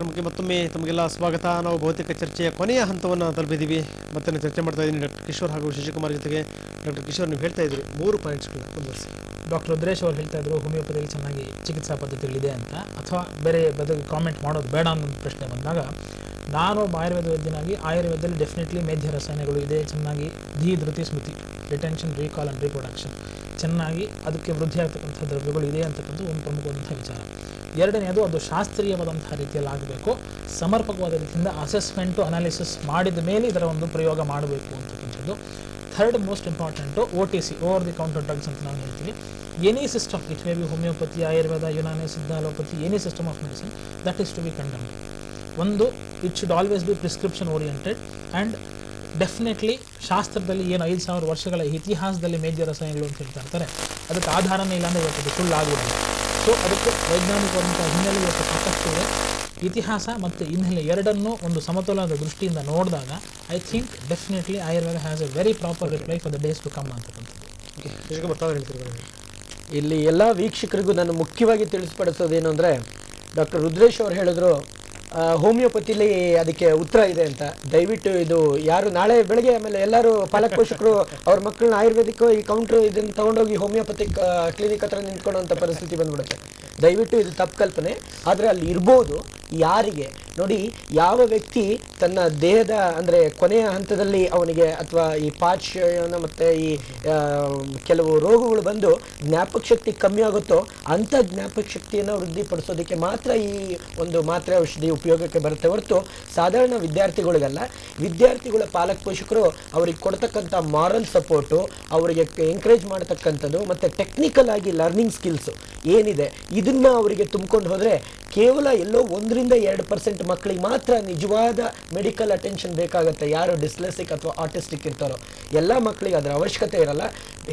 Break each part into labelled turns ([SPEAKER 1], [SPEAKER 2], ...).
[SPEAKER 1] ನಮಗೆ ಮತ್ತೊಮ್ಮೆ ತಮಗೆಲ್ಲ ಸ್ವಾಗತ. ನಾವು ಭೌತಿಕ ಚರ್ಚೆಯ ಕೊನೆಯ ಹಂತವನ್ನು ತಲುಪಿದ್ದೀವಿ. ಮತ್ತೆ ಚರ್ಚೆ ಮಾಡ್ತಾ ಇದ್ದೀನಿ ಡಾಕ್ಟರ್ ಕಿಶೋರ್ ಹಾಗೂ ಶಶಿಕುಮಾರ್ ಜೊತೆಗೆ. ಡಾಕ್ಟರ್ ಕಿಶೋರ್, ನೀವು ಹೇಳ್ತಾ ಇದ್ರಿ 3 ಪಾಯಿಂಟ್ಸ್ಗಳನ್ನ ಮುಂದುವರಿಸಿ.
[SPEAKER 2] ಡಾಕ್ಟರ್ ರುದ್ರೇಶ್ ಅವರು ಹೇಳ್ತಾ ಇದ್ರು ಹೋಮಿಯೋಪತಿಯಲ್ಲಿ ಚೆನ್ನಾಗಿ ಚಿಕಿತ್ಸಾ ಪದ್ಧತಿಗಳಿದೆ ಅಂತ, ಅಥವಾ ಬೇರೆ ಬದಲು ಕಾಮೆಂಟ್ ಮಾಡೋದು ಬೇಡ ಅನ್ನೋ ಪ್ರಶ್ನೆ ಬಂದಾಗ, ನಾನು ಆಯುರ್ವೇದ ವೈದ್ಯನಾಗಿ ಆಯುರ್ವೇದದಲ್ಲಿ ಡೆಫಿನೆಟ್ಲಿ ಮೇಧ್ಯ ರಸಾಯನಗಳು ಇದೆ, ಚೆನ್ನಾಗಿ ಧೃತಿ ಸ್ಮೃತಿ, ರಿಟೆನ್ಷನ್, ರೀಕಾಲ್ ಆ್ಯಂಡ್ ರೀಪ್ರೊಡಕ್ಷನ್ ಚೆನ್ನಾಗಿ ಅದಕ್ಕೆ ವೃದ್ಧಿ ಆಗ್ತಕ್ಕಂಥ ದ್ರವ್ಯಗಳು ಇದೆ ಅಂತಕ್ಕಂಥ ಒಂದು ಪ್ರಮುಖವಾದಂಥ ವಿಚಾರ. ಎರಡನೇದು, ಅದು ಶಾಸ್ತ್ರೀಯವಾದಂಥ ರೀತಿಯಲ್ಲಿ ಆಗಬೇಕು, ಸಮರ್ಪಕವಾದ ರೀತಿಯಿಂದ ಅಸೆಸ್ಮೆಂಟು ಅನಾಲಿಸಿಸ್ ಮಾಡಿದ ಮೇಲೆ ಇದರ ಒಂದು ಪ್ರಯೋಗ ಮಾಡಬೇಕು ಅಂತಕ್ಕಂಥದ್ದು. Third most important OTC, over the counter drugs ಅಂತ ನಾವು ಹೇಳ್ತೀವಿ. Any system, it may be homeopathy, Ayurveda, Unani, Siddha, allopathy, any system of medicine that is to be condemned. ಒಂದು, it should always be prescription oriented and definitely ಶಾಸ್ತ್ರದಲ್ಲಿ ಏನು 5000 ವರ್ಷಗಳ ಇತಿಹಾಸದಲ್ಲಿ ಮೇಧ್ಯ ರಸಾಯನಗಳು ಅಂತ ಹೇಳ್ತಾ ಇರ್ತಾರೆ, ಅದಕ್ಕೆ ಆಧಾರನೇ ಇಲ್ಲಾಂದರೆ ಇವತ್ತು ಸುಳ್ಳಾಗುವುದಿಲ್ಲ. ಸೊ ಅದಕ್ಕೆ ವೈಜ್ಞಾನಿಕವಾದಂಥ ಹಿನ್ನೆಲೆ ಇವತ್ತು ಸಾಕಷ್ಟು ಇದೆ. ಇತಿಹಾಸ ಮತ್ತು ಹಿನ್ನೆಲೆ ಎರಡನ್ನೂ ಒಂದು ಸಮತೋಲನದ ದೃಷ್ಟಿಯಿಂದ ನೋಡಿದಾಗ I think definitely Ayurveda has a very proper reply for the days to come ಅಂತಕ್ಕಂಥದ್ದು.
[SPEAKER 3] ಇಲ್ಲಿ ಎಲ್ಲ ವೀಕ್ಷಕರಿಗೂ ನಾನು ಮುಖ್ಯವಾಗಿ ತಿಳಿಸ್ಪಡಿಸೋದೇನು ಅಂದರೆ, ಡಾಕ್ಟರ್ ರುದ್ರೇಶ್ ಅವರು ಹೇಳಿದ್ರು ಹೋಮಿಯೋಪತಿಲಿ ಅದಕ್ಕೆ ಉತ್ತರ ಇದೆ ಅಂತ. ದಯವಿಟ್ಟು ಇದು ಯಾರು ನಾಳೆ ಬೆಳಗ್ಗೆ ಆಮೇಲೆ ಎಲ್ಲರೂ ಪಾಲಕ ಪೋಷಕರು ಅವ್ರ ಮಕ್ಕಳನ್ನ ಆಯುರ್ವೇದಿಕ್ ಈ ಕೌಂಟ್ರ್ ಇದನ್ನು ತೊಗೊಂಡೋಗಿ ಹೋಮಿಯೋಪತಿಕ್ ಕ್ಲಿನಿಕ್ ಹತ್ರ ನಿಂತ್ಕೊಳ್ಳೋಂಥ ಪರಿಸ್ಥಿತಿ ಬಂದ್ಬಿಡುತ್ತೆ. ದಯವಿಟ್ಟು ಇದು ತಪ್ಪು ಕಲ್ಪನೆ. ಆದರೆ ಅಲ್ಲಿ ಇರ್ಬೋದು. ಯಾರಿಗೆ ನೋಡಿ, ಯಾವ ವ್ಯಕ್ತಿ ತನ್ನ ದೇಹದ ಅಂದರೆ ಕೊನೆಯ ಹಂತದಲ್ಲಿ ಅವನಿಗೆ ಅಥವಾ ಈ ಪಾಚನ ಮತ್ತು ಈ ಕೆಲವು ರೋಗಗಳು ಬಂದು ಜ್ಞಾಪಕ ಶಕ್ತಿ ಕಮ್ಮಿ ಆಗುತ್ತೋ ಅಂಥ ಜ್ಞಾಪಕ ಶಕ್ತಿಯನ್ನು ವೃದ್ಧಿಪಡಿಸೋದಕ್ಕೆ ಮಾತ್ರ ಈ ಒಂದು ಮಾತ್ರೆ ಔಷಧಿ ಉಪಯೋಗಕ್ಕೆ ಬರುತ್ತೆ ಹೊರತು ಸಾಧಾರಣ ವಿದ್ಯಾರ್ಥಿಗಳಿಗಲ್ಲ. ವಿದ್ಯಾರ್ಥಿಗಳ ಪಾಲಕ ಪೋಷಕರು ಅವ್ರಿಗೆ ಕೊಡ್ತಕ್ಕಂಥ ಮಾರಲ್ ಸಪೋರ್ಟು, ಅವರಿಗೆ ಎಂಕರೇಜ್ ಮಾಡ್ತಕ್ಕಂಥದ್ದು ಮತ್ತು ಟೆಕ್ನಿಕಲ್ ಆಗಿ ಲರ್ನಿಂಗ್ ಸ್ಕಿಲ್ಸು ಏನಿದೆ ಇದನ್ನು ಅವರಿಗೆ ತುಂಬಿಕೊಂಡು ಹೋದರೆ ಕೇವಲ ಎಲ್ಲೋ 1-2% ಮಕ್ಕಳಿಗೆ ಮಾತ್ರ ನಿಜವಾದ ಮೆಡಿಕಲ್ ಅಟೆನ್ಷನ್ ಬೇಕಾಗುತ್ತೆ. ಯಾರು ಡಿಸ್ಲೆಸಿಕ್ ಅಥವಾ ಆಟಿಸ್ಟಿಕ್ ಇರ್ತಾರೋ ಎಲ್ಲ ಮಕ್ಕಳಿಗೆ ಅದರ ಅವಶ್ಯಕತೆ ಇರಲ್ಲ.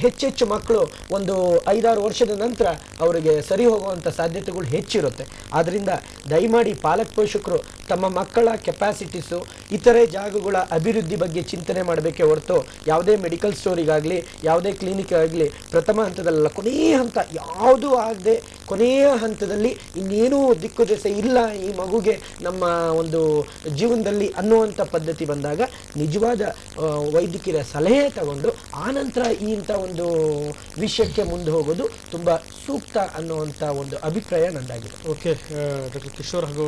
[SPEAKER 3] ಹೆಚ್ಚೆಚ್ಚು ಮಕ್ಕಳು ಒಂದು 5-6 ವರ್ಷದ ನಂತರ ಅವರಿಗೆ ಸರಿ ಹೋಗುವಂಥ ಸಾಧ್ಯತೆಗಳು ಹೆಚ್ಚಿರುತ್ತೆ. ಆದ್ದರಿಂದ ದಯಮಾಡಿ ಪಾಲಕ ಪೋಷಕರು ತಮ್ಮ ಮಕ್ಕಳ ಕೆಪಾಸಿಟೀಸು, ಇತರೆ ಜಾಗಗಳ ಅಭಿವೃದ್ಧಿ ಬಗ್ಗೆ ಚಿಂತನೆ ಮಾಡಬೇಕೇ ಹೊರತು ಯಾವುದೇ ಮೆಡಿಕಲ್ ಸ್ಟೋರಿಗಾಗಲಿ ಯಾವುದೇ ಕ್ಲಿನಿಕ್ ಆಗಲಿ ಪ್ರಥಮ ಹಂತದಲ್ಲ, ಕೊನೆಯ ಹಂತ ಯಾವುದೂ ಆಗದೆ ಕೊನೆಯ ಹಂತದಲ್ಲಿ ಇನ್ನೇನೂ ದಿಕ್ಕು ದೆಸೆ ಇಲ್ಲ ಈ ಮಗುಗೆ ನಮ್ಮ ಒಂದು ಜೀವನದಲ್ಲಿ ಅನ್ನುವಂಥ ಪದ್ಧತಿ ಬಂದಾಗ ನಿಜವಾದ ವೈದ್ಯಕೀಯ ಸಲಹೆ ತಗೊಂಡು ಆನಂತರ ಇಂಥ ಒಂದು ವಿಷಯಕ್ಕೆ ಮುಂದೆ ಹೋಗೋದು ತುಂಬ ಸೂಕ್ತ ಅನ್ನುವಂಥ ಒಂದು ಅಭಿಪ್ರಾಯ ನಂದಾಗಿದೆ.
[SPEAKER 1] ಓಕೆ ಡಾಕ್ಟರ್ ಕಿಶೋರ್ ಹಾಗೂ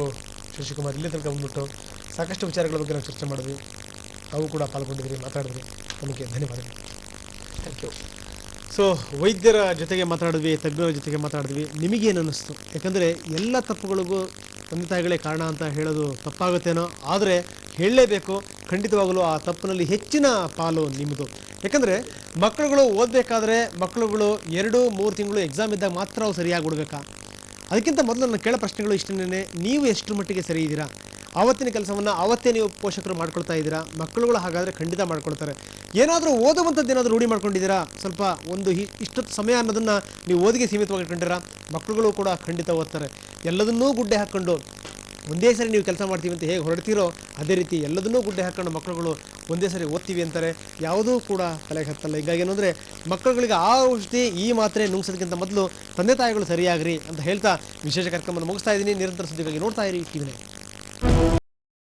[SPEAKER 1] ಶಶಿಕುಮಾರ್, ಇಲ್ಲಿ ತನಕ ಬಂದ್ಬಿಟ್ಟು ಸಾಕಷ್ಟು ವಿಚಾರಗಳ ಬಗ್ಗೆ ನಾವು ಚರ್ಚೆ ಮಾಡಿದ್ವಿ. ತಾವು ಕೂಡ ಪಾಲ್ಗೊಂಡಿದ್ರಿ, ಮಾತಾಡಿದ್ರಿ. ನಮಗೆ ಧನ್ಯವಾದಗಳು.
[SPEAKER 3] Thank you.
[SPEAKER 1] ಸೊ ವೈದ್ಯರ ಜೊತೆಗೆ ಮಾತಾಡಿದ್ವಿ, ತಜ್ಞರ ಜೊತೆಗೆ ಮಾತಾಡಿದ್ವಿ. ನಿಮಗೇನು ಅನ್ನಿಸ್ತು? ಯಾಕಂದರೆ ಎಲ್ಲ ತಪ್ಪುಗಳಿಗೂ ತಂದೆ ತಾಯಿಗಳೇ ಕಾರಣ ಅಂತ ಹೇಳೋದು ತಪ್ಪಾಗುತ್ತೇನೋ, ಆದರೆ ಹೇಳಲೇಬೇಕು. ಖಂಡಿತವಾಗಲೂ ಆ ತಪ್ಪಿನಲ್ಲಿ ಹೆಚ್ಚಿನ ಪಾಲು ನಿಮ್ಮದು. ಯಾಕಂದರೆ ಮಕ್ಕಳುಗಳು ಓದಬೇಕಾದ್ರೆ ಮಕ್ಕಳುಗಳು 2-3 ತಿಂಗಳು ಎಕ್ಸಾಮ್ ಇದ್ದಾಗ ಮಾತ್ರ ಅವು ಸರಿಯಾಗಿ ಬಿಡಬೇಕಾ? ಅದಕ್ಕಿಂತ ಮೊದಲು ನನ್ನ ಕೇಳೋ ಪ್ರಶ್ನೆಗಳು ಇಷ್ಟನೇ. ನೀವು ಎಷ್ಟರ ಮಟ್ಟಿಗೆ ಸರಿ ಇದ್ದೀರಾ? ಆವತ್ತಿನ ಕೆಲಸವನ್ನು ಆವತ್ತೇ ನೀವು ಪೋಷಕರು ಮಾಡ್ಕೊಳ್ತಾ ಇದ್ದೀರಾ? ಮಕ್ಕಳುಗಳು ಹಾಗಾದರೆ ಖಂಡಿತ ಮಾಡ್ಕೊಳ್ತಾರೆ. ಏನಾದರೂ ಓದುವಂಥದ್ದು ಏನಾದರೂ ರೂಢಿ ಮಾಡ್ಕೊಂಡಿದ್ದೀರಾ? ಸ್ವಲ್ಪ ಒಂದು ಇಷ್ಟೊತ್ತು ಸಮಯ ಅನ್ನೋದನ್ನು ನೀವು ಓದಿಗೆ ಸೀಮಿತವಾಗಿಟ್ಕೊಂಡಿರಾ? ಮಕ್ಕಳುಗಳು ಕೂಡ ಖಂಡಿತ ಓದ್ತಾರೆ. ಎಲ್ಲದನ್ನೂ ಗುಡ್ಡೆ ಹಾಕ್ಕೊಂಡು ಒಂದೇ ಸರಿ ನೀವು ಕೆಲಸ ಮಾಡ್ತೀವಿ ಅಂತ ಹೇಗೆ ಹೊರಡ್ತೀರೋ ಅದೇ ರೀತಿ ಎಲ್ಲದನ್ನೂ ಗುಡ್ಡೆ ಹಾಕ್ಕೊಂಡು ಮಕ್ಕಳುಗಳು ಒಂದೇ ಸರಿ ಓದ್ತೀವಿ ಅಂತಾರೆ. ಯಾವುದೂ ಕೂಡ ತಲೆಗೆ ಹತ್ತಲ್ಲ. ಹೀಗಾಗಿ ಏನಂದರೆ ಮಕ್ಕಳುಗಳಿಗೆ ಆ ಔಷಧಿ ಈ ಮಾತ್ರೆ ನುಂಗ್ಸೋದಕ್ಕಿಂತ ಮೊದಲು ತಂದೆ ತಾಯಿಗಳು ಸರಿಯಾಗ್ರಿ ಅಂತ ಹೇಳ್ತಾ ವಿಶೇಷ ಕಾರ್ಯಕ್ರಮವನ್ನು ಮುಗಿಸ್ತಾ ಇದ್ದೀನಿ. ನಿರಂತರ ಸುದ್ದಿಗಾಗಿ ನೋಡ್ತಾ ಇರಿ ಟಿವಿ9.